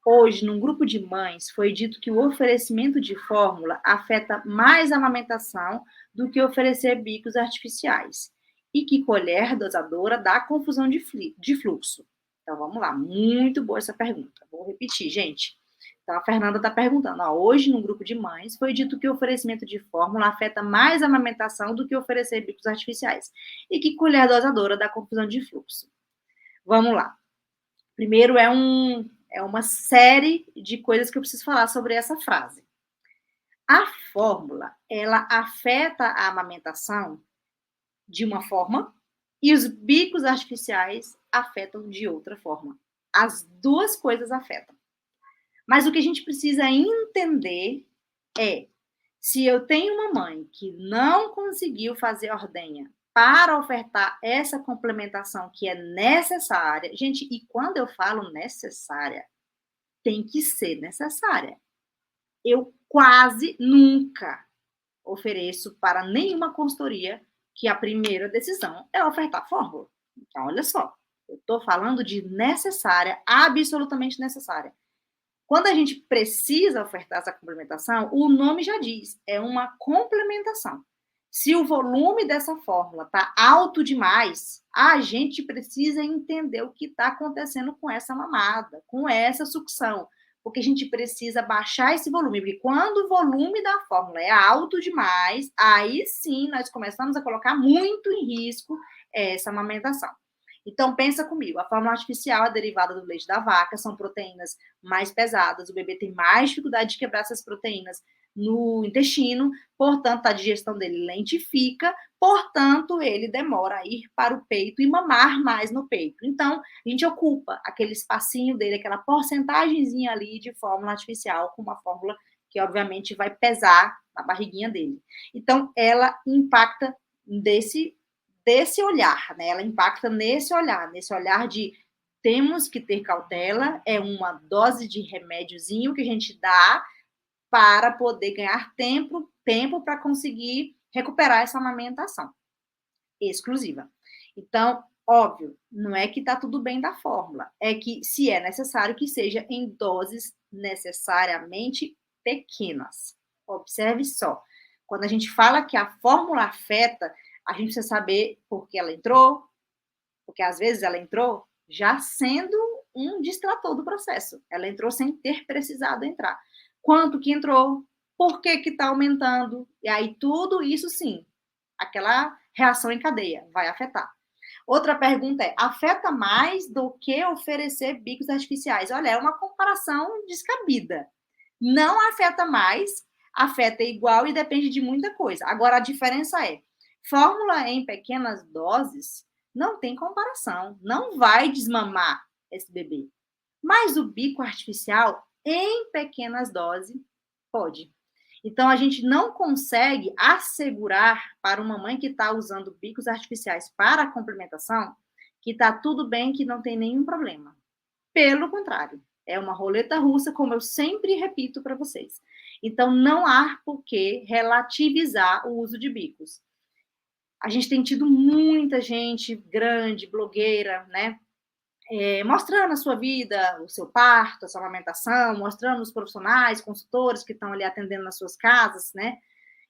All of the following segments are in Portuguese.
Hoje, num grupo de mães, foi dito que o oferecimento de fórmula afeta mais a amamentação do que oferecer bicos artificiais e que colher dosadora dá confusão de fluxo. Então, vamos lá, muito boa essa pergunta. Vou repetir, gente. Então, a Fernanda está perguntando, ó, hoje, num grupo de mães, foi dito que o oferecimento de fórmula afeta mais a amamentação do que oferecer bicos artificiais e que colher dosadora dá confusão de fluxo. Vamos lá. Primeiro é uma série de coisas que eu preciso falar sobre essa frase. A fórmula, ela afeta a amamentação de uma forma e os bicos artificiais afetam de outra forma. As duas coisas afetam. Mas o que a gente precisa entender é, se eu tenho uma mãe que não conseguiu fazer ordenha para ofertar essa complementação que é necessária, gente, e quando eu falo necessária, tem que ser necessária. Eu quase nunca ofereço para nenhuma consultoria que a primeira decisão é ofertar fórmula. Então, olha só, eu estou falando de necessária, absolutamente necessária. Quando a gente precisa ofertar essa complementação, o nome já diz, é uma complementação. Se o volume dessa fórmula está alto demais, a gente precisa entender o que está acontecendo com essa mamada, com essa sucção, porque a gente precisa baixar esse volume, porque quando o volume da fórmula é alto demais, aí sim nós começamos a colocar muito em risco essa amamentação. Então, pensa comigo, a fórmula artificial é derivada do leite da vaca, são proteínas mais pesadas, o bebê tem mais dificuldade de quebrar essas proteínas no intestino, portanto, a digestão dele lentifica, portanto, ele demora a ir para o peito e mamar mais no peito. Então, a gente ocupa aquele espacinho dele, aquela porcentagemzinha ali de fórmula artificial, com uma fórmula que, obviamente, vai pesar na barriguinha dele. Então, ela impacta desse olhar, né? Ela impacta nesse olhar de temos que ter cautela, é uma dose de remédiozinho que a gente dá para poder ganhar tempo para conseguir recuperar essa amamentação exclusiva. Então, óbvio, não é que está tudo bem da fórmula, é que se é necessário que seja em doses necessariamente pequenas. Observe só, quando a gente fala que a fórmula afeta, a gente precisa saber por que ela entrou, porque às vezes ela entrou já sendo um distrator do processo. Ela entrou sem ter precisado entrar. Quanto que entrou? Por que está aumentando? E aí tudo isso sim, aquela reação em cadeia vai afetar. Outra pergunta é, afeta mais do que oferecer bicos artificiais? Olha, é uma comparação descabida. Não afeta mais, afeta igual e depende de muita coisa. Agora, a diferença é, fórmula em pequenas doses não tem comparação, não vai desmamar esse bebê. Mas o bico artificial, em pequenas doses, pode. Então, a gente não consegue assegurar para uma mãe que está usando bicos artificiais para a complementação que está tudo bem, que não tem nenhum problema. Pelo contrário, é uma roleta russa, como eu sempre repito para vocês. Então, não há por que relativizar o uso de bicos. A gente tem tido muita gente grande, blogueira, né? Mostrando a sua vida, o seu parto, a sua amamentação, mostrando os profissionais, consultores que estão ali atendendo nas suas casas, né?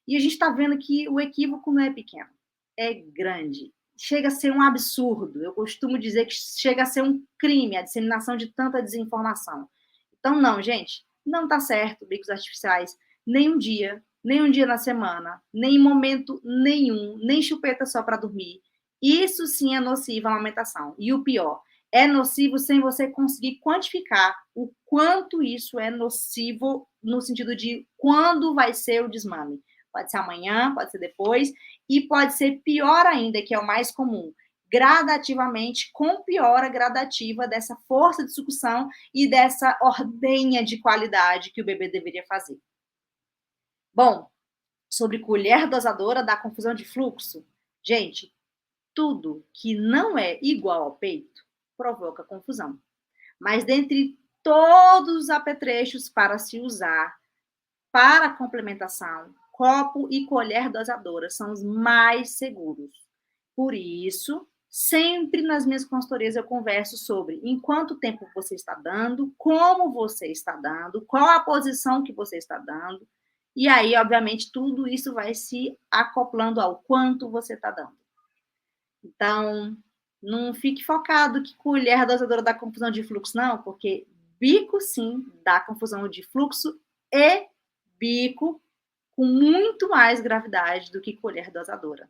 E a gente está vendo que o equívoco não é pequeno, é grande. Chega a ser um absurdo. Eu costumo dizer que chega a ser um crime a disseminação de tanta desinformação. Então, não, gente, não está certo bicos artificiais nem um dia na semana, nem em momento nenhum, nem chupeta só para dormir. Isso sim é nocivo à amamentação. E o pior, é nocivo sem você conseguir quantificar o quanto isso é nocivo no sentido de quando vai ser o desmame. Pode ser amanhã, pode ser depois, e pode ser pior ainda, que é o mais comum, gradativamente, com piora gradativa dessa força de sucção e dessa ordenha de qualidade que o bebê deveria fazer. Bom, sobre colher dosadora da confusão de fluxo, gente, tudo que não é igual ao peito provoca confusão. Mas dentre todos os apetrechos para se usar para complementação, copo e colher dosadora são os mais seguros. Por isso, Sempre nas minhas consultorias eu converso sobre em quanto tempo você está dando, como você está dando, qual a posição que você está dando. E aí, obviamente, tudo isso vai se acoplando ao quanto você está dando. Então, não fique focado que colher dosadora dá confusão de fluxo, não, porque bico, sim, dá confusão de fluxo e bico com muito mais gravidade do que colher dosadora.